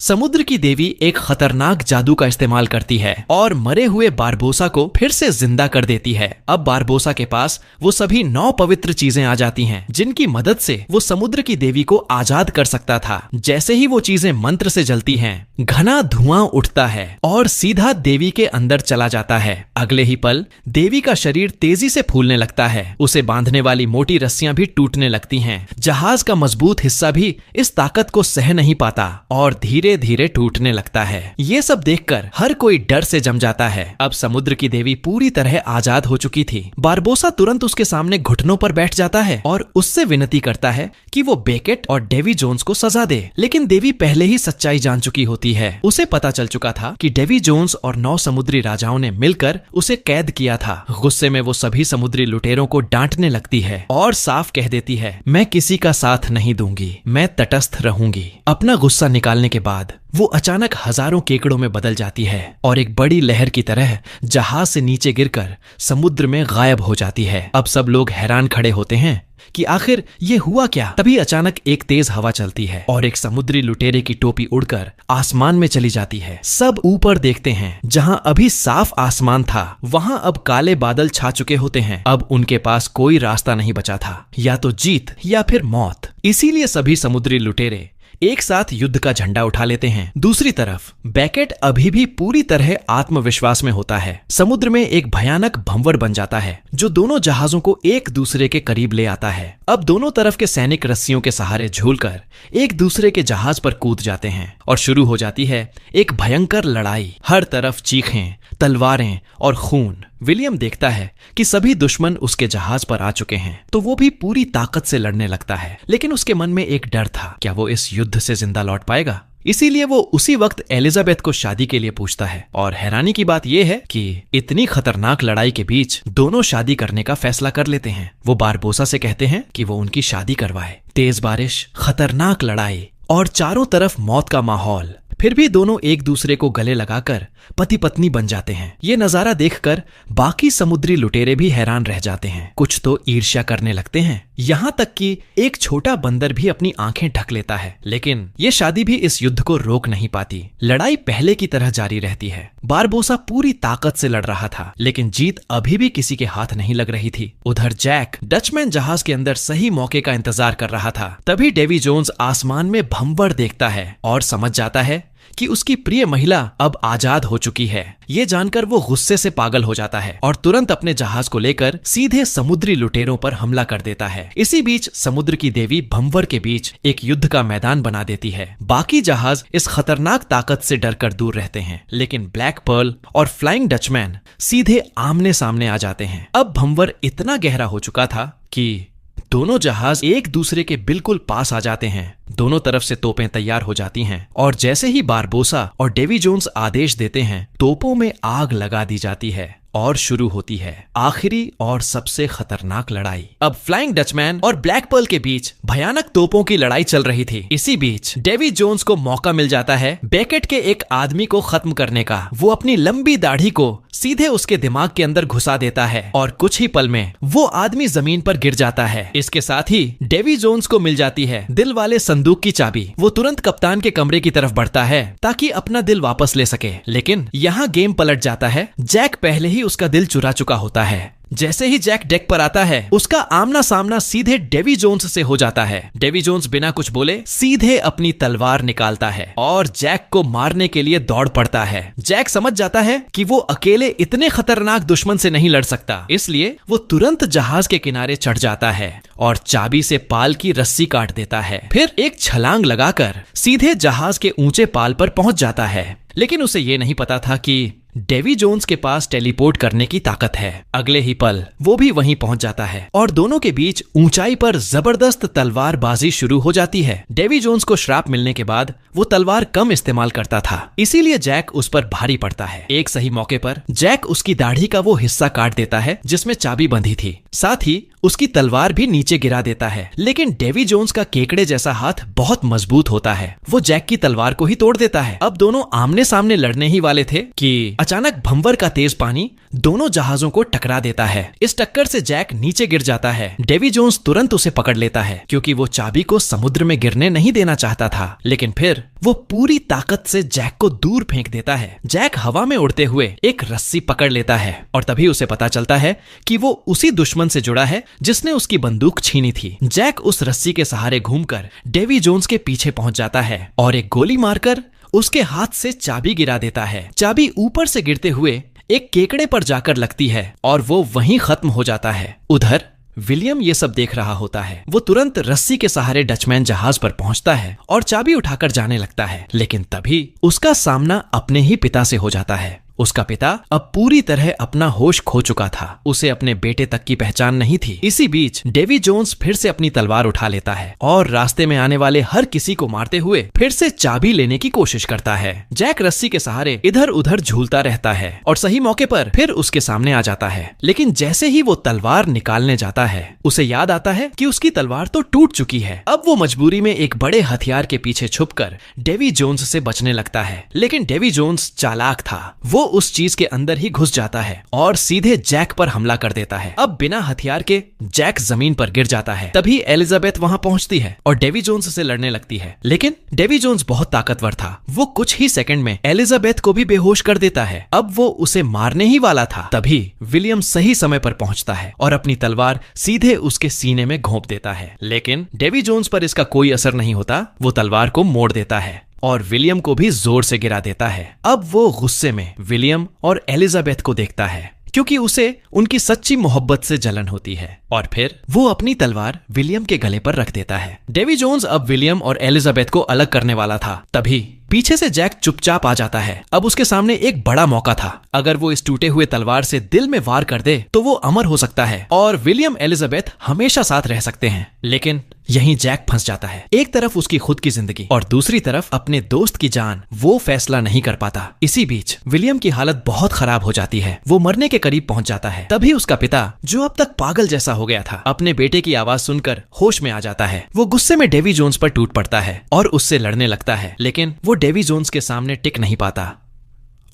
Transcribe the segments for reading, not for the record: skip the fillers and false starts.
समुद्र की देवी एक खतरनाक जादू का इस्तेमाल करती है और मरे हुए बारबोसा को फिर से जिंदा कर देती है। अब बारबोसा के पास वो सभी 9 पवित्र चीजें आ जाती हैं, जिनकी मदद से वो समुद्र की देवी को आजाद कर सकता था। जैसे ही वो चीजें मंत्र से जलती हैं, घना धुआं उठता है और सीधा देवी के अंदर चला जाता है। अगले ही पल देवी का शरीर तेजी से फूलने लगता है। उसे बांधने वाली मोटी रस्सियां भी टूटने लगती हैं। जहाज का मजबूत हिस्सा भी इस ताकत को सह नहीं पाता और धीरे धीरे टूटने लगता है। ये सब देखकर हर कोई डर से जम जाता है। अब समुद्र की देवी पूरी तरह आजाद हो चुकी थी। बारबोसा तुरंत उसके सामने घुटनों पर बैठ जाता है और उससे विनती करता है कि वो बेकेट और डेवी जोन्स को सजा दे। लेकिन देवी पहले ही सच्चाई जान चुकी होती है। उसे पता चल चुका था कि डेवी जोन्स और 9 समुद्री राजाओं ने मिलकर उसे कैद किया था। गुस्से में वो सभी समुद्री लुटेरों को डांटने लगती है और साफ कह देती है, मैं किसी का साथ नहीं दूंगी, मैं तटस्थ रहूंगी। अपना गुस्सा निकालने के बाद वो अचानक हजारों केकड़ों में बदल जाती है और एक बड़ी लहर की तरह जहाज से नीचे गिरकर समुद्र में गायब हो जाती है। अब सब लोग हैरान खड़े होते हैं कि आखिर ये हुआ क्या। तभी अचानक एक तेज हवा चलती है और एक समुद्री लुटेरे की टोपी उड़कर आसमान में चली जाती है। सब ऊपर देखते हैं। जहां अभी साफ आसमान था, वहां अब काले बादल छा चुके होते हैं। अब उनके पास कोई रास्ता नहीं बचा था, या तो जीत या फिर मौत। इसीलिए सभी समुद्री लुटेरे एक साथ युद्ध का झंडा उठा लेते हैं। दूसरी तरफ बेकेट अभी भी पूरी तरह आत्मविश्वास में होता है। समुद्र में एक भयानक भंवर बन जाता है जो दोनों जहाजों को एक दूसरे के करीब ले आता है। अब दोनों तरफ के सैनिक रस्सियों के सहारे झूलकर एक दूसरे के जहाज पर कूद जाते हैं और शुरू हो जाती है एक भयंकर लड़ाई। हर तरफ चीखें, तलवारें और खून। विलियम देखता है कि सभी दुश्मन उसके जहाज पर आ चुके हैं, तो वो भी पूरी ताकत से लड़ने लगता है। लेकिन उसके मन में एक डर था, क्या वो इस युद्ध से जिंदा लौट पाएगा? इसीलिए वो उसी वक्त एलिजाबेथ को शादी के लिए पूछता है। और हैरानी की बात यह है कि इतनी खतरनाक लड़ाई के बीच दोनों शादी करने का फैसला कर लेते हैं। वो बारबोसा से कहते हैं कि वो उनकी शादी करवाए। तेज बारिश, खतरनाक लड़ाई और चारों तरफ मौत का माहौल। फिर भी दोनों एक दूसरे को गले लगाकर पति पत्नी बन जाते हैं। ये नजारा देखकर बाकी समुद्री लुटेरे भी हैरान रह जाते हैं। कुछ तो ईर्ष्या करने लगते हैं। यहाँ तक कि एक छोटा बंदर भी अपनी आंखें ढक लेता है। लेकिन ये शादी भी इस युद्ध को रोक नहीं पाती। लड़ाई पहले की तरह जारी रहती है। बारबोसा पूरी ताकत से लड़ रहा था, लेकिन जीत अभी भी किसी के हाथ नहीं लग रही थी। उधर जैक डचमैन जहाज के अंदर सही मौके का इंतजार कर रहा था। तभी डेवी जोन्स आसमान में भंवर देखता है और समझ जाता है कि उसकी प्रिय महिला अब आजाद हो चुकी है। ये जानकर वो गुस्से से पागल हो जाता है और तुरंत अपने जहाज को लेकर सीधे समुद्री लुटेरों पर हमला कर देता है। इसी बीच समुद्र की देवी भंवर के बीच एक युद्ध का मैदान बना देती है। बाकी जहाज इस खतरनाक ताकत से डरकर दूर रहते हैं, लेकिन ब्लैक पर्ल और फ्लाइंग डचमैन सीधे आमने सामने आ जाते हैं। अब भंवर इतना गहरा हो चुका था कि दोनों जहाज एक दूसरे के बिल्कुल पास आ जाते हैं। दोनों तरफ से तोपें तैयार हो जाती हैं और जैसे ही बारबोसा और डेवी जोन्स आदेश देते हैं, तोपों में आग लगा दी जाती है और शुरू होती है आखिरी और सबसे खतरनाक लड़ाई। अब फ्लाइंग डचमैन और ब्लैक पर्ल के बीच भयानक तोपों की लड़ाई चल रही थी। इसी बीच डेवी जोन्स को मौका मिल जाता है बेकेट के एक आदमी को खत्म करने का। वो अपनी लंबी दाढ़ी को सीधे उसके दिमाग के अंदर घुसा देता है और कुछ ही पल में वो आदमी जमीन पर गिर जाता है। इसके साथ ही डेवी जोन्स को मिल जाती है दिल वाले संदूक की चाबी। वो तुरंत कप्तान के कमरे की तरफ बढ़ता है ताकि अपना दिल वापस ले सके। लेकिन यहाँ गेम पलट जाता है। जैक पहले ही उसका दिल चुरा चुका होता है। जैसे ही जैक डेक पर आता है, उसका आमना सामना सीधे डेवी जोन्स से हो जाता है। डेवी जोन्स बिना कुछ बोले सीधे अपनी तलवार निकालता है और जैक को मारने के लिए दौड़ पड़ता है। जैक समझ जाता है कि वो अकेले इतने खतरनाक दुश्मन से नहीं लड़ सकता, इसलिए वो तुरंत जहाज के किनारे चढ़ जाता है और चाबी से पाल की रस्सी काट देता है। फिर एक छलांग लगाकर सीधे जहाज के ऊंचे पाल पर पहुंच जाता है। लेकिन उसे ये नहीं पता था कि डेवी जोन्स के पास टेलीपोर्ट करने की ताकत है। अगले ही पल वो भी वहीं पहुंच जाता है और दोनों के बीच ऊंचाई पर जबरदस्त तलवारबाजी शुरू हो जाती है। डेवी जोन्स को श्राप मिलने के बाद वो तलवार कम इस्तेमाल करता था, इसीलिए जैक उस पर भारी पड़ता है। एक सही मौके पर जैक उसकी दाढ़ी का वो हिस्सा काट देता है जिसमें चाबी बंधी थी। साथ ही उसकी तलवार भी नीचे गिरा देता है। लेकिन डेवी जोन्स का केकड़े जैसा हाथ बहुत मजबूत होता है। वो जैक की तलवार को ही तोड़ देता है। अब दोनों आमने सामने लड़ने ही वाले थे कि अचानक भंवर का तेज पानी दोनों जहाजों को टकरा देता है। इस टक्कर से जैक नीचे गिर जाता है। डेवी जोन्स तुरंत उसे पकड़ लेता है क्योंकि वो चाबी को समुद्र में गिरने नहीं देना चाहता था, लेकिन फिर वो पूरी ताकत से जैक को दूर फेंक देता है। जैक हवा में उड़ते हुए एक रस्सी पकड़ लेता है और तभी उसे पता चलता है कि वो उसी दुश्मन से जुड़ा है जिसने उसकी बंदूक छीनी थी। जैक उस रस्सी के सहारे घूमकर डेवी जोन्स के पीछे पहुंच जाता है और एक गोली मारकर उसके हाथ से चाबी गिरा देता है। चाबी ऊपर से गिरते हुए एक केकड़े पर जाकर लगती है और वो वहीं खत्म हो जाता है। उधर विलियम ये सब देख रहा होता है। वो तुरंत रस्सी के सहारे डचमैन जहाज पर पहुंचता है और चाबी उठाकर जाने लगता है, लेकिन तभी उसका सामना अपने ही पिता से हो जाता है। उसका पिता अब पूरी तरह अपना होश खो चुका था। उसे अपने बेटे तक की पहचान नहीं थी। इसी बीच डेवी जोन्स फिर से अपनी तलवार उठा लेता है और रास्ते में आने वाले हर किसी को मारते हुए फिर से चाबी लेने की कोशिश करता है। जैक रस्सी के सहारे इधर उधर झूलता रहता है और सही मौके पर फिर उसके सामने आ जाता है, लेकिन जैसे ही वो तलवार निकालने जाता है उसे याद आता है कि उसकी तलवार तो टूट चुकी है। अब वो मजबूरी में एक बड़े हथियार के पीछे छुपकर डेवी जोन्स से बचने लगता है, लेकिन डेवी जोन्स चालाक था। वो उस चीज के अंदर ही घुस जाता है और सीधे जैक पर हमला कर देता है। अब बिना हथियार के जैक जमीन पर गिर जाता है। तभी एलिजाबेथ वहां पहुंचती है और डेवी जोन्स से लड़ने लगती है, लेकिन डेवी जोन्स बहुत ताकतवर था। वो कुछ ही सेकंड में एलिजाबेथ को भी बेहोश कर देता है। अब वो उसे मारने ही वाला था। तभी विलियम सही समय पर पहुंचता है और अपनी तलवार सीधे उसके सीने में घोंप देता है, लेकिन डेवी जोन्स पर इसका कोई असर नहीं होता। वो तलवार को मोड़ देता है और विलियम को भी जोर से गिरा देता है। अब वो गुस्से में विलियम और एलिजाबेथ को देखता है क्योंकि उसे उनकी सच्ची मोहब्बत से जलन होती है, और फिर वो अपनी तलवार विलियम के गले पर रख देता है। डेवी जोन्स अब विलियम और एलिजाबेथ को अलग करने वाला था। तभी पीछे से जैक चुपचाप आ जाता है। अब उसके सामने एक बड़ा मौका था। अगर वो इस टूटे हुए तलवार से दिल में वार कर दे तो वो अमर हो सकता है और विलियम एलिजाबेथ हमेशा साथ रह सकते हैं, लेकिन यहीं जैक फंस जाता है। एक तरफ उसकी खुद की जिंदगी और दूसरी तरफ अपने दोस्त की जान। वो फैसला नहीं कर पाता। इसी बीच विलियम की हालत बहुत खराब हो जाती है। वो मरने के करीब पहुंच जाता है। तभी उसका पिता, जो अब तक पागल जैसा हो गया था, अपने बेटे की आवाज सुनकर होश में आ जाता है। वो गुस्से में डेवी जोन्स पर टूट पड़ता है और उससे लड़ने लगता है, लेकिन वो डेवी जोन्स के सामने टिक नहीं पाता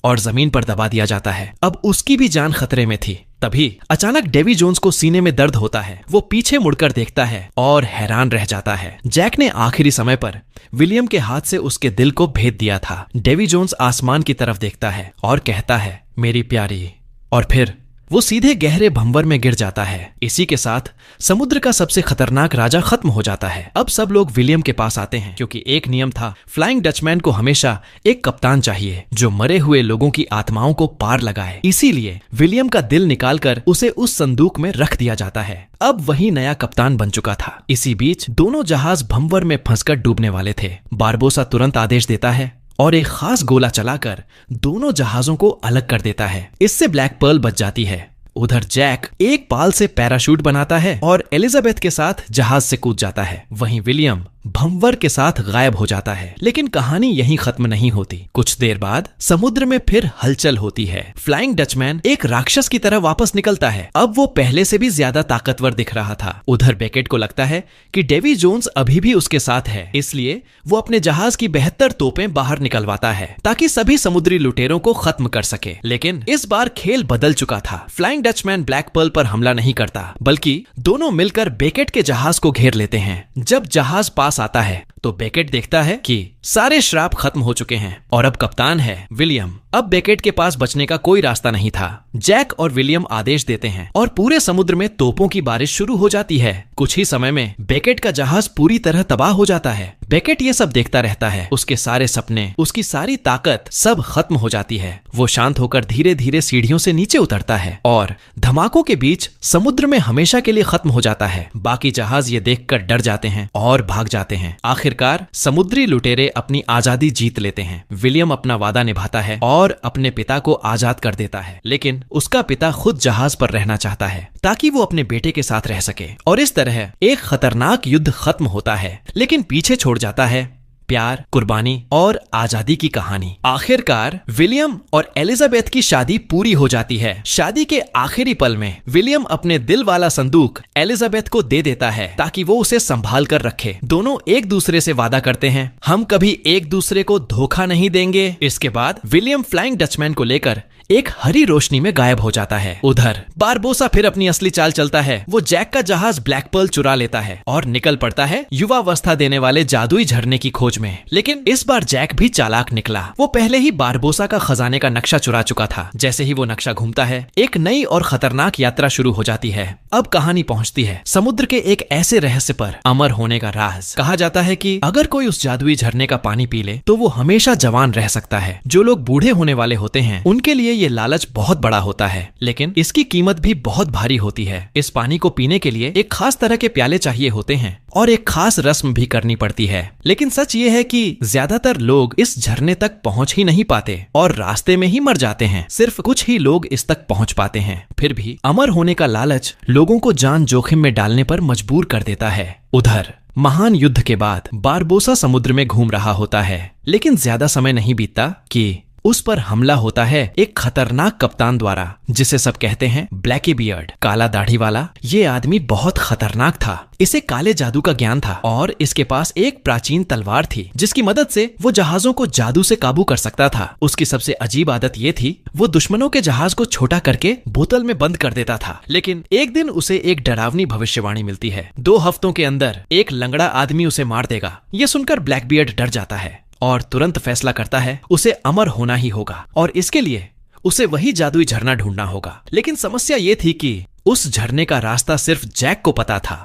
और जमीन पर दबा दिया जाता है। अब उसकी भी जान खतरे में थी। तभी अचानक डेवी जोन्स को सीने में दर्द होता है। वो पीछे मुड़कर देखता है और हैरान रह जाता है। जैक ने आखिरी समय पर विलियम के हाथ से उसके दिल को भेद दिया था। डेवी जोन्स आसमान की तरफ देखता है और कहता है, मेरी प्यारी, और फिर वो सीधे गहरे भंवर में गिर जाता है। इसी के साथ समुद्र का सबसे खतरनाक राजा खत्म हो जाता है। अब सब लोग विलियम के पास आते हैं क्योंकि एक नियम था, फ्लाइंग डचमैन को हमेशा एक कप्तान चाहिए जो मरे हुए लोगों की आत्माओं को पार लगाए। इसीलिए विलियम का दिल निकालकर उसे उस संदूक में रख दिया जाता है। अब वही नया कप्तान बन चुका था। इसी बीच दोनों जहाज भंवर में फंसकर डूबने वाले थे। बारबोसा तुरंत आदेश देता है और एक खास गोला चलाकर दोनों जहाजों को अलग कर देता है। इससे ब्लैक पर्ल बच जाती है। उधर जैक एक पाल से पैराशूट बनाता है और एलिजाबेथ के साथ जहाज से कूद जाता है। वहीं विलियम भंवर के साथ गायब हो जाता है। लेकिन कहानी यहीं खत्म नहीं होती। कुछ देर बाद समुद्र में फिर हलचल होती है। फ्लाइंग डचमैन एक राक्षस की तरह वापस निकलता है। अब वो पहले से भी ज्यादा ताकतवर दिख रहा था। उधर बेकेट को लगता है कि डेवी जोन्स अभी भी उसके साथ है, इसलिए वो अपने जहाज की 72 तोपें बाहर निकलवाता है ताकि सभी समुद्री लुटेरों को खत्म कर सके। लेकिन इस बार खेल बदल चुका था। फ्लाइंग डचमैन ब्लैक पर्ल पर हमला नहीं करता, बल्कि दोनों मिलकर बेकेट के जहाज को घेर लेते हैं। जब जहाज पास आता है तो बेकेट देखता है कि सारे श्राप खत्म हो चुके हैं और अब कप्तान है विलियम। अब बेकेट के पास बचने का कोई रास्ता नहीं था। जैक और विलियम आदेश देते हैं और पूरे समुद्र में तोपों की बारिश शुरू हो जाती है। कुछ ही समय में बेकेट का जहाज पूरी तरह तबाह हो जाता है। बेकेट ये सब देखता रहता है। उसके सारे सपने, उसकी सारी ताकत सब खत्म हो जाती है। वो शांत होकर धीरे धीरे सीढ़ियों से नीचे उतरता है और धमाकों के बीच समुद्र में हमेशा के लिए खत्म हो जाता है। बाकी जहाज ये देखकर डर जाते हैं और भाग जाते हैं। आखिरकार समुद्री लुटेरे अपनी आजादी जीत लेते हैं। विलियम अपना वादा निभाता है और अपने पिता को आजाद कर देता है, लेकिन उसका पिता खुद जहाज पर रहना चाहता है ताकि वो अपने बेटे के साथ रह सके। और इस तरह एक खतरनाक युद्ध खत्म होता है, लेकिन पीछे छोड़ जाता है प्यार, कुर्बानी और आजादी की कहानी। आखिरकार विलियम और एलिजाबेथ की शादी पूरी हो जाती है। शादी के आखिरी पल में विलियम अपने दिल वाला संदूक एलिजाबेथ को दे देता है ताकि वो उसे संभाल कर रखे। दोनों एक दूसरे से वादा करते हैं, हम कभी एक दूसरे को धोखा नहीं देंगे। इसके बाद विलियम फ्लाइंग डचमैन को लेकर एक हरी रोशनी में गायब हो जाता है। उधर बारबोसा फिर अपनी असली चाल चलता है। वो जैक का जहाज ब्लैक पर्ल चुरा लेता है और निकल पड़ता है युवावस्था देने वाले जादुई झरने की खोज में। लेकिन इस बार जैक भी चालाक निकला। वो पहले ही बारबोसा का खजाने का नक्शा चुरा चुका था। जैसे ही वो नक्शा घूमता है, एक नई और खतरनाक यात्रा शुरू हो जाती है। अब कहानी पहुंचती है समुद्र के एक ऐसे रहस्य पर, अमर होने का राज। कहा जाता है कि अगर कोई उस जादुई झरने का पानी पी ले तो वो हमेशा जवान रह सकता है। जो लोग बूढ़े होने वाले होते हैं उनके लिए ये लालच बहुत बड़ा होता है, लेकिन इसकी कीमत भी बहुत भारी होती है। इस पानी को पीने के लिए एक खास तरह के प्याले चाहिए होते हैं और एक खास रस्म भी करनी पड़ती है। लेकिन सच ये है कि ज्यादातर लोग इस झरने तक पहुंच ही नहीं पाते और रास्ते में ही मर जाते हैं। सिर्फ कुछ ही लोग इस तक पहुंच पाते हैं। फिर भी अमर होने का लालच लोगों को जान जोखिम में डालने पर मजबूर कर देता है। उधर महान युद्ध के बाद बारबोसा समुद्र में घूम रहा होता है, लेकिन ज्यादा समय नहीं बीतता कि उस पर हमला होता है एक खतरनाक कप्तान द्वारा, जिसे सब कहते हैं ब्लैकी बियर्ड, काला दाढ़ी वाला। ये आदमी बहुत खतरनाक था। इसे काले जादू का ज्ञान था और इसके पास एक प्राचीन तलवार थी जिसकी मदद से वो जहाजों को जादू से काबू कर सकता था। उसकी सबसे अजीब आदत ये थी, वो दुश्मनों के जहाज को छोटा करके बोतल में बंद कर देता था। लेकिन एक दिन उसे एक डरावनी भविष्यवाणी मिलती है। 2 हफ्तों के अंदर एक लंगड़ा आदमी उसे मार देगा। ये सुनकर ब्लैक बियर्ड डर जाता है और तुरंत फैसला करता है उसे अमर होना ही होगा और इसके लिए उसे वही जादुई झरना ढूंढना होगा। लेकिन समस्या ये थी कि उस झरने का रास्ता सिर्फ जैक को पता था,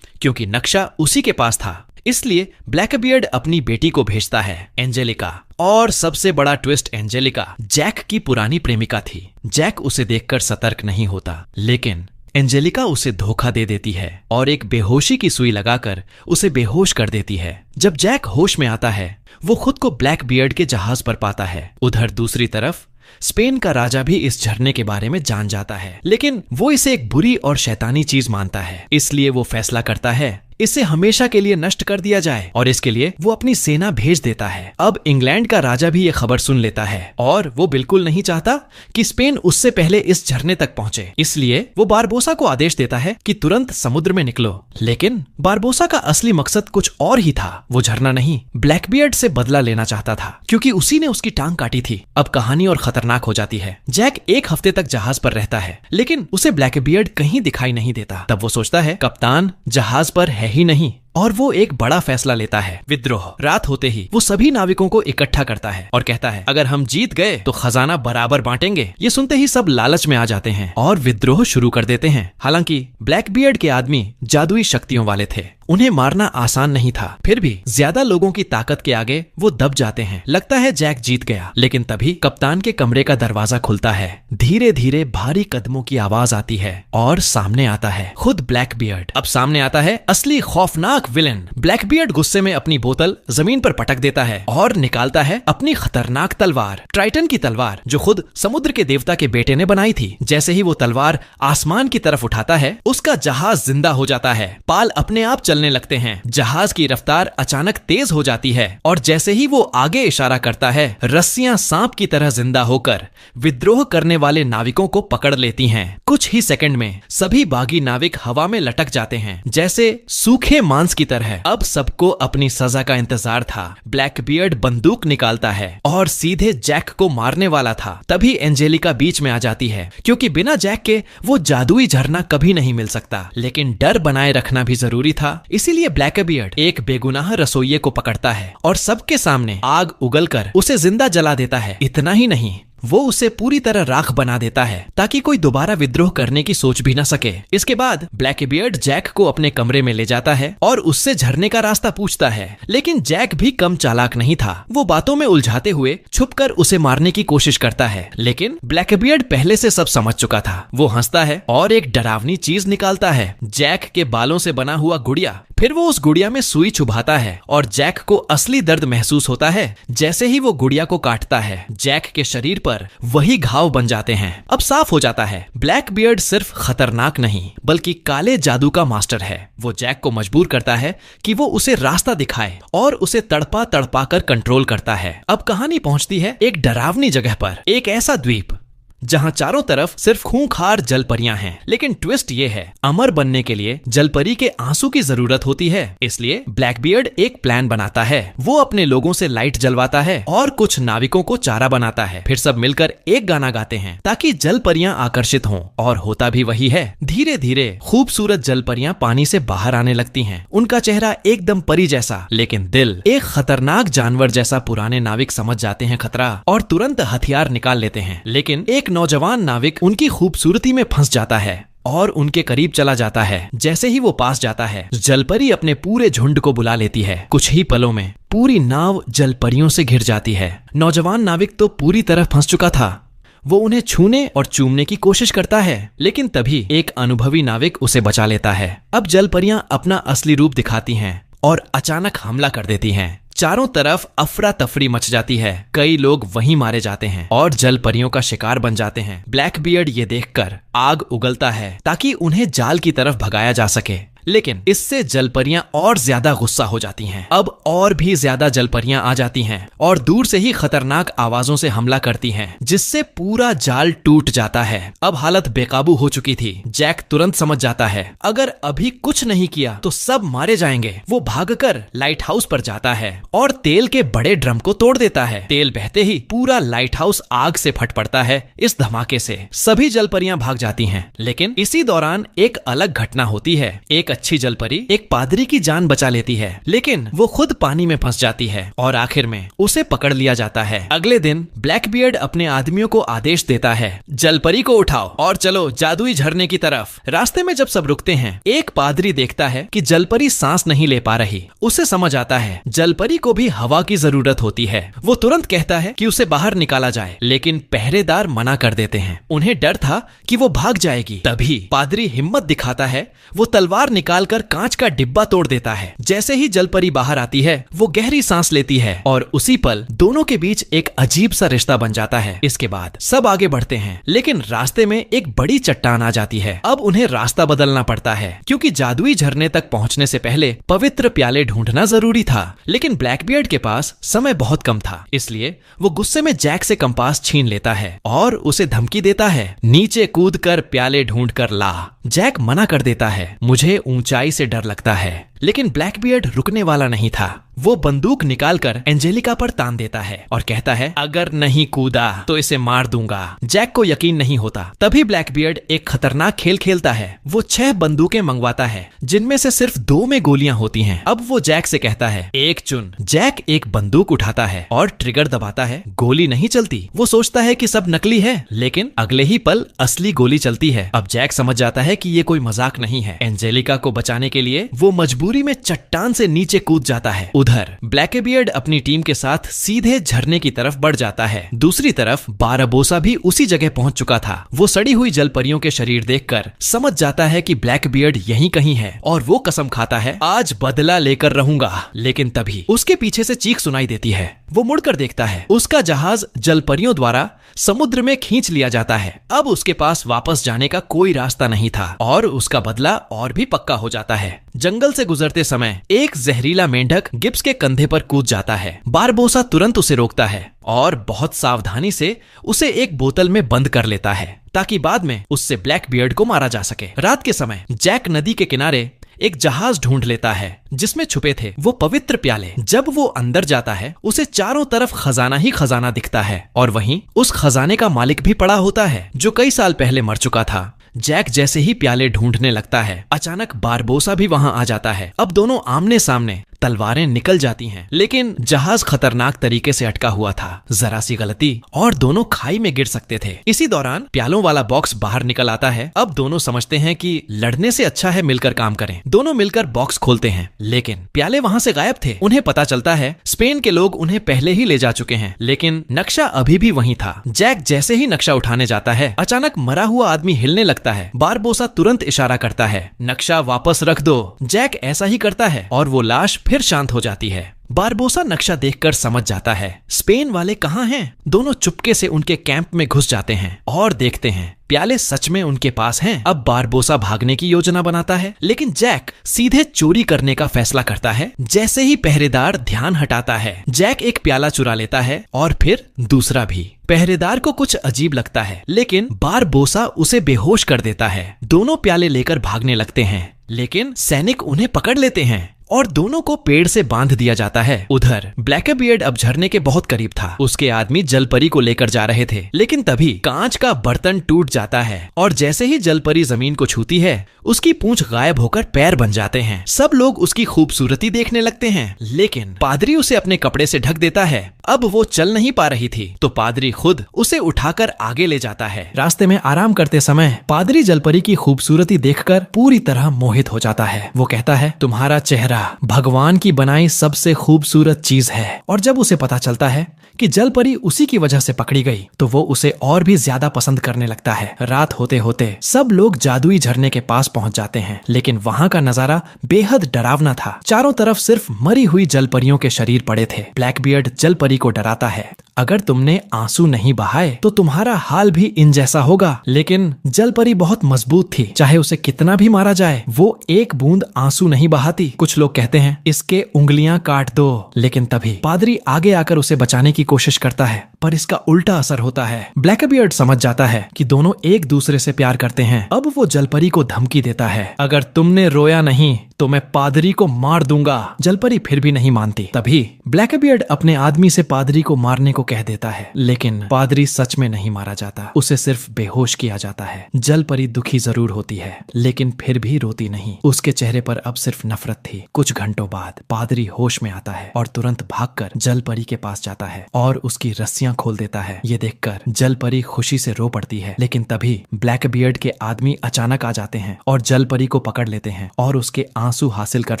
क्योंकि नक्शा उसी के पास था। इसलिए ब्लैकबियर्ड अपनी बेटी को भेजता है, एंजेलिका। और सबसे बड़ा ट्विस्ट, एंजेलिका जैक की पुरानी प्रेमिका थी। जैक उसे देखकर सतर्क नहीं होता, लेकिन एंजेलिका उसे धोखा दे देती है और एक बेहोशी की सुई लगाकर उसे बेहोश कर देती है। जब जैक होश में आता है, वो खुद को ब्लैक बियर्ड के जहाज पर पाता है। उधर दूसरी तरफ स्पेन का राजा भी इस झरने के बारे में जान जाता है, लेकिन वो इसे एक बुरी और शैतानी चीज मानता है। इसलिए वो फैसला करता है इसे हमेशा के लिए नष्ट कर दिया जाए और इसके लिए वो अपनी सेना भेज देता है। अब इंग्लैंड का राजा भी ये खबर सुन लेता है और वो बिल्कुल नहीं चाहता कि स्पेन उससे पहले इस झरने तक पहुंचे। इसलिए वो बारबोसा को आदेश देता है कि तुरंत समुद्र में निकलो। लेकिन बारबोसा का असली मकसद कुछ और ही था। वो झरना नहीं, ब्लैकबियर्ड से बदला लेना चाहता था, क्योंकि उसी ने उसकी टांग काटी थी। अब कहानी और खतरनाक हो जाती है। जैक 1 हफ्ते तक जहाज पर रहता है, लेकिन उसे ब्लैकबियर्ड कहीं दिखाई नहीं देता। तब वो सोचता है कप्तान जहाज पर है ही नहीं, और वो एक बड़ा फैसला लेता है, विद्रोह। रात होते ही वो सभी नाविकों को इकट्ठा करता है और कहता है अगर हम जीत गए तो खजाना बराबर बांटेंगे। ये सुनते ही सब लालच में आ जाते हैं और विद्रोह शुरू कर देते हैं। हालांकि ब्लैकबियर्ड के आदमी जादुई शक्तियों वाले थे, उन्हें मारना आसान नहीं था। फिर भी ज्यादा लोगों की ताकत के आगे वो दब जाते हैं। लगता है जैक जीत गया, लेकिन तभी कप्तान के कमरे का दरवाजा खुलता है। धीरे धीरे भारी कदमों की आवाज आती है और सामने आता है खुद ब्लैकबियर्ड। अब सामने आता है असली खौफनाक विलेन। ब्लैकबियर्ड गुस्से में अपनी बोतल जमीन पर पटक देता है और निकालता है अपनी खतरनाक तलवार, ट्राइटन की तलवार, जो खुद समुद्र के देवता के बेटे ने बनाई थी। जैसे ही वो तलवार आसमान की तरफ उठाता है, उसका जहाज जिंदा हो जाता है। पाल अपने आप चलने लगते हैं। जहाज की रफ्तार अचानक तेज हो जाती है और जैसे ही वो आगे इशारा करता है, रस्सियां सांप की तरह जिंदा होकर विद्रोह करने वाले नाविकों को पकड़ लेती हैं। कुछ ही सेकंड में सभी बागी नाविक हवा में लटक जाते हैं, जैसे सूखे मांस की तरह। अब सबको अपनी सजा का इंतजार था। ब्लैकबियर्ड बंदूक निकालता है और सीधे जैक को मारने वाला था। तभी एंजेलिका बीच में आ जाती है, क्योंकि बिना जैक के वो जादुई झरना कभी नहीं मिल सकता। लेकिन डर बनाए रखना भी जरूरी था, इसीलिए ब्लैकबियर्ड एक बेगुनाह रसोइये को पकड़ता है और सबके सामने आग उगलकर उसे जिंदा जला देता है। इतना ही नहीं, वो उसे पूरी तरह राख बना देता है ताकि कोई दोबारा विद्रोह करने की सोच भी न सके। इसके बाद ब्लैकबियर्ड जैक को अपने कमरे में ले जाता है और उससे झरने का रास्ता पूछता है। लेकिन जैक भी कम चालाक नहीं था। वो बातों में उलझाते हुए छुपकर उसे मारने की कोशिश करता है, लेकिन ब्लैकबियर्ड पहले से सब समझ चुका था। वो हंसता है और एक डरावनी चीज निकालता है, जैक के बालों से बना हुआ गुड़िया। फिर वो उस गुड़िया में सुई चुभाता है और जैक को असली दर्द महसूस होता है। जैसे ही वो गुड़िया को काटता है, जैक के शरीर पर वही घाव बन जाते हैं। अब साफ हो जाता है, ब्लैकबियर्ड सिर्फ खतरनाक नहीं बल्कि काले जादू का मास्टर है। वो जैक को मजबूर करता है कि वो उसे रास्ता दिखाए और उसे तड़पा तड़पा कर कंट्रोल करता है। अब कहानी पहुंचती है एक डरावनी जगह पर, एक ऐसा द्वीप जहाँ चारों तरफ सिर्फ खूंखार जलपरियां हैं। लेकिन ट्विस्ट ये है, अमर बनने के लिए जलपरी के आंसू की जरूरत होती है। इसलिए ब्लैकबियर्ड एक प्लान बनाता है। वो अपने लोगों से लाइट जलवाता है और कुछ नाविकों को चारा बनाता है। फिर सब मिलकर एक गाना गाते हैं ताकि जलपरियां आकर्षित हों, और होता भी वही है। धीरे धीरे खूबसूरत जलपरियां पानी से बाहर आने लगती हैं। उनका चेहरा एकदम परी जैसा, लेकिन दिल एक खतरनाक जानवर जैसा। पुराने नाविक समझ जाते हैं खतरा और तुरंत हथियार निकाल लेते हैं। लेकिन एक नौजवान नाविक उनकी खूबसूरती में फंस जाता है और उनके करीब चला जाता है। जैसे ही वो पास जाता है, जलपरी अपने पूरे झुंड को बुला लेती है। कुछ ही पलों में पूरी नाव जलपरियों से घिर जाती है। नौजवान नाविक तो पूरी तरह फंस चुका था। वो उन्हें छूने और चूमने की कोशिश करता है, लेकिन तभी एक अनुभवी नाविक उसे बचा लेता है। अब जलपरियां अपना असली रूप दिखाती हैं और अचानक हमला कर देती हैं। चारों तरफ अफरा तफरी मच जाती है। कई लोग वहीं मारे जाते हैं और जलपरियों का शिकार बन जाते हैं। ब्लैकबियर्ड ये देखकर आग उगलता है ताकि उन्हें जाल की तरफ भगाया जा सके, लेकिन इससे जलपरियां और ज्यादा गुस्सा हो जाती हैं। अब और भी ज्यादा जलपरियां आ जाती हैं और दूर से ही खतरनाक आवाजों से हमला करती हैं, जिससे पूरा जाल टूट जाता है। अब हालत बेकाबू हो चुकी थी। जैक तुरंत समझ जाता है, अगर अभी कुछ नहीं किया तो सब मारे जाएंगे। वो भागकर लाइट हाउस पर जाता है और तेल के बड़े ड्रम को तोड़ देता है। तेल बहते ही पूरा लाइट हाउस आग से फट पड़ता है। इस धमाके से सभी जलपरियां भाग जाती हैं, लेकिन इसी दौरान एक अलग घटना होती है। एक अच्छी जलपरी एक पादरी की जान बचा लेती है, लेकिन वो खुद पानी में फंस जाती है और आखिर में उसे पकड़ लिया जाता है। अगले दिन ब्लैकबियर्ड अपने आदमियों को आदेश देता है, जलपरी को उठाओ और चलो जादुई झरने की तरफ। रास्ते में जब सब रुकते हैं, एक पादरी देखता है कि जलपरी सांस नहीं ले पा रही। उसे समझ आता है जलपरी को भी हवा की जरूरत होती है। वो तुरंत कहता है कि उसे बाहर निकाला जाए, लेकिन पहरेदार मना कर देते हैं। उन्हें डर था कि वो भाग जाएगी। तभी पादरी हिम्मत दिखाता है। वो तलवार निकालकर कांच का डिब्बा तोड़ देता है। जैसे ही जलपरी बाहर आती है, वो गहरी सांस लेती है और उसी पल दोनों के बीच एक अजीब सा रिश्ता बन जाता है। इसके बाद सब आगे बढ़ते हैं, लेकिन रास्ते में एक बड़ी चट्टान आ जाती है। अब उन्हें रास्ता बदलना पड़ता है, क्योंकि जादुई झरने तक पहुंचने से पहले पवित्र प्याले ढूंढना जरूरी था। लेकिन ब्लैकबियर्ड के पास समय बहुत कम था, इसलिए वो गुस्से में जैक से कंपास छीन लेता है और उसे धमकी देता है, नीचे कूद कर प्याले ढूंढ कर ला। जैक मना कर देता है, मुझे ऊंचाई से डर लगता है। लेकिन ब्लैकबियर्ड रुकने वाला नहीं था। वो बंदूक निकालकर एंजेलिका पर तान देता है और कहता है, अगर नहीं कूदा तो इसे मार दूंगा। जैक को यकीन नहीं होता। तभी ब्लैकबियर्ड एक खतरनाक खेल खेलता है। वो 6 बंदूकें मंगवाता है, जिनमें से सिर्फ 2 में गोलियां होती हैं। अब वो जैक से कहता है, एक चुन। जैक एक बंदूक उठाता है और ट्रिगर दबाता है। गोली नहीं चलती। वो सोचता है कि सब नकली है, लेकिन अगले ही पल असली गोली चलती है। अब जैक समझ जाता है कि ये कोई मजाक नहीं है। एंजेलिका को बचाने के लिए वो मजबूरी में चट्टान से नीचे कूद जाता है। उधर ब्लैकबियर्ड अपनी टीम के साथ सीधे झरने की तरफ बढ़ जाता है। दूसरी तरफ बारबोसा भी उसी जगह पहुंच चुका था। वो सड़ी हुई जलपरियों के शरीर देखकर समझ जाता है कि ब्लैकबियर्ड यहीं कहीं है और वो कसम खाता है, आज बदला लेकर रहूंगा। लेकिन तभी उसके पीछे से चीख सुनाई देती है। वो मुड़कर देखता है, उसका जहाज जलपरियों द्वारा समुद्र में खींच लिया जाता है। अब उसके पास वापस जाने का कोई रास्ता नहीं था और उसका बदला और भी पक्का हो जाता है। जंगल से गुजरते समय एक जहरीला मेंढक गिब्स के कंधे पर कूद जाता है। बारबोसा तुरंत उसे रोकता है और बहुत सावधानी से उसे एक बोतल में बंद कर लेता है, ताकि बाद में उससे ब्लैकबियर्ड को मारा जा सके। रात के समय जैक नदी के किनारे एक जहाज ढूंढ लेता है जिसमें छुपे थे वो पवित्र प्याले। जब वो अंदर जाता है, उसे चारों तरफ खजाना ही खजाना दिखता है और वहीं उस खजाने का मालिक भी पड़ा होता है, जो कई साल पहले मर चुका था। जैक जैसे ही प्याले ढूंढने लगता है, अचानक बारबोसा भी वहां आ जाता है। अब दोनों आमने सामने, तलवारें निकल जाती हैं, लेकिन जहाज खतरनाक तरीके से अटका हुआ था। जरा सी गलती और दोनों खाई में गिर सकते थे। इसी दौरान प्यालों वाला बॉक्स बाहर निकल आता है। अब दोनों समझते हैं कि लड़ने से अच्छा है मिलकर काम करें। दोनों मिलकर बॉक्स खोलते हैं, लेकिन प्याले वहां से गायब थे। उन्हें पता चलता है स्पेन के लोग उन्हें पहले ही ले जा चुके हैं, लेकिन नक्शा अभी भी वहीं था। जैक जैसे ही नक्शा उठाने जाता है, अचानक मरा हुआ आदमी हिलने लगता है। बारबोसा तुरंत इशारा करता है, नक्शा वापस रख दो। जैक ऐसा ही करता है और वो लाश फिर फिर शांत हो जाती है। बारबोसा नक्शा देखकर समझ जाता है स्पेन वाले कहाँ हैं। दोनों चुपके से उनके कैंप में घुस जाते हैं और देखते हैं प्याले सच में उनके पास हैं। अब बारबोसा भागने की योजना बनाता है, लेकिन जैक सीधे चोरी करने का फैसला करता है। जैसे ही पहरेदार ध्यान हटाता है, जैक एक प्याला चुरा लेता है और फिर दूसरा भी। पहरेदार को कुछ अजीब लगता है, लेकिन बारबोसा उसे बेहोश कर देता है। दोनों प्याले लेकर भागने लगते हैं, लेकिन सैनिक उन्हें पकड़ लेते हैं और दोनों को पेड़ से बांध दिया जाता है। उधर ब्लैकबीयर्ड अब झरने के बहुत करीब था। उसके आदमी जलपरी को लेकर जा रहे थे, लेकिन तभी कांच का बर्तन टूट जाता है और जैसे ही जलपरी जमीन को छूती है, उसकी पूंछ गायब होकर पैर बन जाते हैं। सब लोग उसकी खूबसूरती देखने लगते हैं, लेकिन पादरी उसे अपने कपड़े से ढक देता है। अब वो चल नहीं पा रही थी, तो पादरी खुद उसे उठाकर आगे ले जाता है। रास्ते में आराम करते समय पादरी जलपरी की खूबसूरती देखकर पूरी तरह मोहित हो जाता है। वो कहता है, तुम्हारा चेहरा भगवान की बनाई सबसे खूबसूरत चीज है। और जब उसे पता चलता है कि जलपरी उसी की वजह से पकड़ी गई, तो वो उसे और भी ज्यादा पसंद करने लगता है। रात होते होते सब लोग जादुई झरने के पास पहुंच जाते हैं, लेकिन वहां का नजारा बेहद डरावना था। चारों तरफ सिर्फ मरी हुई जलपरियों के शरीर पड़े थे। ब्लैकबीयर्ड जलपरी को डराता है, अगर तुमने आंसू नहीं बहाए तो तुम्हारा हाल भी इन जैसा होगा। लेकिन जलपरी बहुत मजबूत थी, चाहे उसे कितना भी मारा जाए, वो एक बूंद आंसू नहीं बहाती। कुछ लोग कहते हैं इसके उंगलियां काट दो, लेकिन तभी पादरी आगे आकर उसे बचाने की कोशिश करता है, पर इसका उल्टा असर होता है। ब्लैकबीयर्ड समझ जाता है कि दोनों एक दूसरे से प्यार करते हैं। अब वो जलपरी को धमकी देता है, अगर तुमने रोया नहीं तो मैं पादरी को मार दूंगा। जलपरी फिर भी नहीं मानती। तभी ब्लैकबीयर्ड अपने आदमी से पादरी को मारने को कह देता है, लेकिन पादरी सच में नहीं मारा जाता, उसे सिर्फ बेहोश किया जाता है। जलपरी दुखी जरूर होती है, लेकिन फिर भी रोती नहीं। उसके चेहरे पर अब सिर्फ नफरत थी। कुछ घंटों बाद पादरी होश में आता है और तुरंत भागकर जलपरी के पास जाता है और उसकी रस्सियां खोल देता है। ये देखकर जलपरी खुशी से रो पड़ती है, लेकिन तभी ब्लैकबीयर्ड के आदमी अचानक आ जाते हैं और जलपरी को पकड़ लेते हैं और उसके आंसू हासिल कर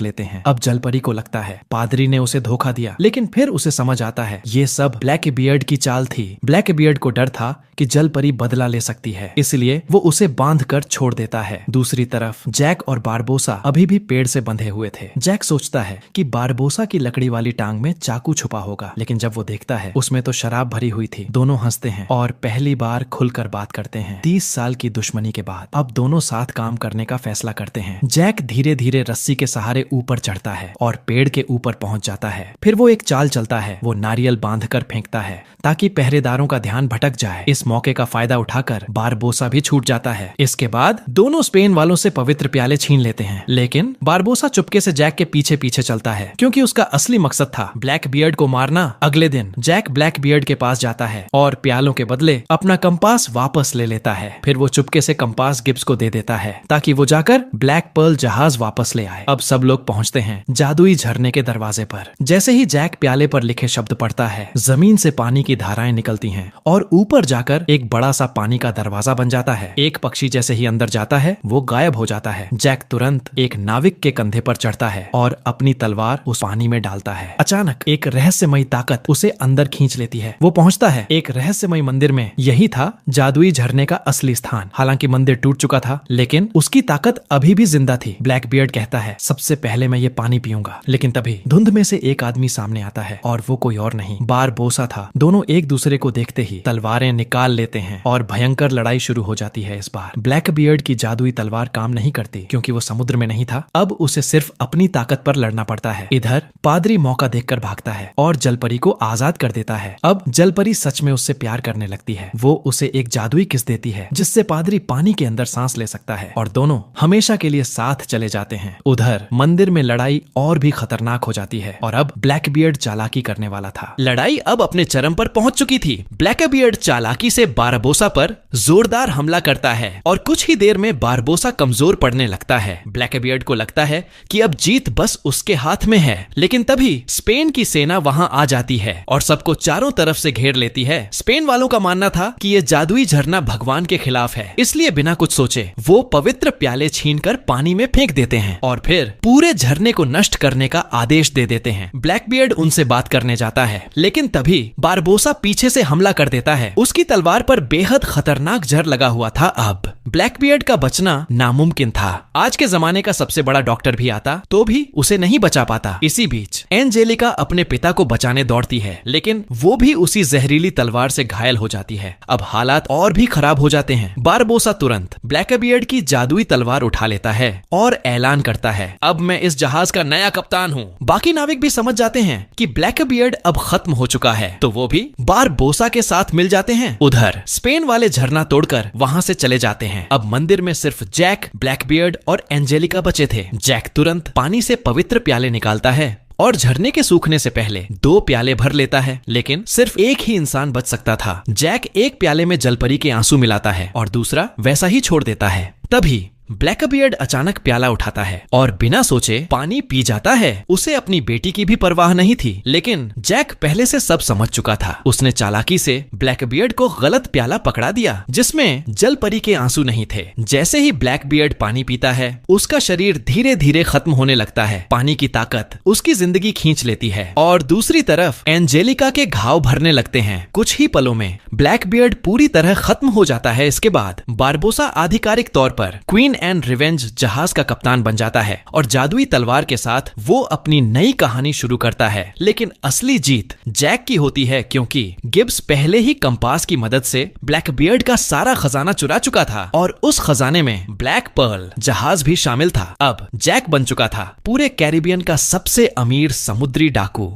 लेते हैं। अब जलपरी को लगता है पादरी ने उसे धोखा दिया, लेकिन फिर उसे समझ आता है ये सब ब्लैकबीयर्ड की चाल थी। ब्लैकबीयर्ड को डर था कि जलपरी बदला ले सकती है, इसलिए वो उसे बांधकर छोड़ देता है। दूसरी तरफ जैक और बारबोसा अभी भी पेड़ से बंधे हुए थे। जैक सोचता है कि बारबोसा की लकड़ी वाली टांग में चाकू छुपा होगा, लेकिन जब वो देखता है उसमें तो शराब भरी हुई थी। दोनों हंसते हैं और पहली बार खुलकर बात करते हैं। 30 साल की दुश्मनी के बाद अब दोनों साथ काम करने का फैसला करते हैं। जैक धीरे धीरे रस्सी के सहारे ऊपर चढ़ता है और पेड़ के ऊपर पहुंच जाता है। फिर वो एक चाल चलता है। वो नारियल बांधकर फेंकता है ताकि पहरेदारों का ध्यान भटक जाए। इस मौके का फायदा उठाकर बारबोसा भी छूट जाता है। इसके बाद दोनों स्पेन वालों से पवित्र प्याले छीन लेते हैं, लेकिन बारबोसा चुपके से जैक के पीछे पीछे चलता है, क्योंकि उसका असली मकसद था ब्लैकबीयर्ड को मारना। अगले दिन जैक ब्लैकबीयर्ड के पास जाता है और प्यालों के बदले अपना कंपास वापस ले लेता है। फिर वो चुपके से कंपास गिब्स को दे देता है ताकि वो जाकर ब्लैक पर्ल जहाज वापस ले आए। अब सब लोग पहुंचते हैं जादुई झरने के दरवाजे पर। जैसे ही जैक प्याले पर लिखे शब्द पढ़ता है, जमीन से पानी की धाराएं निकलती हैं और ऊपर जाकर एक बड़ा सा पानी का दरवाजा बन जाता है। एक पक्षी जैसे ही अंदर जाता है वो गायब हो जाता है। जैक तुरंत एक नाविक के कंधे पर चढ़ता है और अपनी तलवार उस पानी में डालता है। अचानक एक रहस्यमयी ताकत उसे अंदर खींच लेती है। वो पहुंचता है एक रहस्यमयी मंदिर में। यही था जादुई झरने का असली स्थान। हालांकि मंदिर टूट चुका था, लेकिन उसकी ताकत अभी भी जिंदा थी। ब्लैकबीयर्ड कहता है सबसे पहले मैं ये पानी पीऊंगा, लेकिन तभी धुंध में से एक आदमी सामने आता है और वो कोई और नहीं, बारबोसा था। दोनों एक दूसरे को देखते ही तलवारें निकाल लेते हैं और भयंकर लड़ाई शुरू हो जाती है। इस बार ब्लैकबीयर्ड की जादुई तलवार काम नहीं करती, क्योंकि वो समुद्र में नहीं था। अब उसे सिर्फ अपनी ताकत पर लड़ना पड़ता है। इधर पादरी मौका देखकर भागता है और जलपरी को आजाद कर देता है। अब जलपरी सच में उससे प्यार करने लगती है। वो उसे एक जादुई किस देती है जिससे पादरी पानी के अंदर सांस ले सकता है और दोनों हमेशा के लिए साथ चले जाते हैं। उधर मंदिर में लड़ाई और भी खतरनाक हो जाती है और अब ब्लैकबीयर्ड चालाकी करने वाला था। लड़ाई अब अपने चरम पर पहुंच चुकी थी। ब्लैकबीयर्ड चालाकी से बारबोसा पर जोरदार हमला करता है और कुछ ही देर में बारबोसा कमजोर पड़ने लगता है। ब्लैकबीयर्ड को लगता है कि अब जीत बस उसके हाथ में है, लेकिन तभी स्पेन की सेना वहां आ जाती है और सबको चारों तरफ से घेर लेती है। स्पेन वालों का मानना था कि ये जादुई झरना भगवान के खिलाफ है, इसलिए बिना कुछ सोचे वो पवित्र प्याले छीनकर पानी में फेंक देते हैं और फिर पूरे झरने को नष्ट करने का आदेश दे देते हैं। ब्लैकबीयर्ड उनसे बात करने जाता है, लेकिन तभी बारबोसा पीछे से हमला कर देता है। उसकी तलवार तलवार पर बेहद खतरनाक जहर लगा हुआ था। अब ब्लैकबियर्ड का बचना नामुमकिन था। आज के जमाने का सबसे बड़ा डॉक्टर भी आता तो भी उसे नहीं बचा पाता। इसी बीच एंजेलिका अपने पिता को बचाने दौड़ती है, लेकिन वो भी उसी जहरीली तलवार से घायल हो जाती है। अब हालात और भी खराब हो जाते हैं। बारबोसा तुरंत ब्लैकबियर्ड की जादुई तलवार उठा लेता है और ऐलान करता है, अब मैं इस जहाज का नया कप्तान हूँ। बाकी नाविक भी समझ जाते हैं कि ब्लैकबियर्ड अब खत्म हो चुका है, तो वो भी बारबोसा के साथ मिल जाते हैं। उधर स्पेन वाले झरना तोड़कर वहां से चले जाते हैं। अब मंदिर में सिर्फ जैक, ब्लैकबियर्ड और एंजेलिका बचे थे। जैक तुरंत पानी से पवित्र प्याले निकालता है और झरने के सूखने से पहले 2 प्याले भर लेता है, लेकिन सिर्फ एक ही इंसान बच सकता था। जैक एक प्याले में जलपरी के आंसू मिलाता है और दूसरा वैसा ही छोड़ देता है। तभी ब्लैकबियर्ड अचानक प्याला उठाता है और बिना सोचे पानी पी जाता है। उसे अपनी बेटी की भी परवाह नहीं थी, लेकिन जैक पहले से सब समझ चुका था। उसने चालाकी से ब्लैकबियर्ड को गलत प्याला पकड़ा दिया जिसमें जलपरी के आंसू नहीं थे। जैसे ही ब्लैकबियर्ड पानी पीता है, उसका शरीर धीरे धीरे खत्म होने लगता है। पानी की ताकत उसकी जिंदगी खींच लेती है और दूसरी तरफ एंजेलिका के घाव भरने लगते हैं। कुछ ही पलों में ब्लैकबियर्ड पूरी तरह खत्म हो जाता है। इसके बाद बारबोसा आधिकारिक तौर पर क्वीन एंड रिवेंज जहाज का कप्तान बन जाता है और जादुई तलवार के साथ वो अपनी नई कहानी शुरू करता है। लेकिन असली जीत जैक की होती है, क्योंकि गिब्स पहले ही कंपास की मदद से ब्लैकबियर्ड का सारा खजाना चुरा चुका था और उस खजाने में ब्लैक पर्ल जहाज भी शामिल था। अब जैक बन चुका था पूरे कैरिबियन का सबसे अमीर समुद्री डाकू।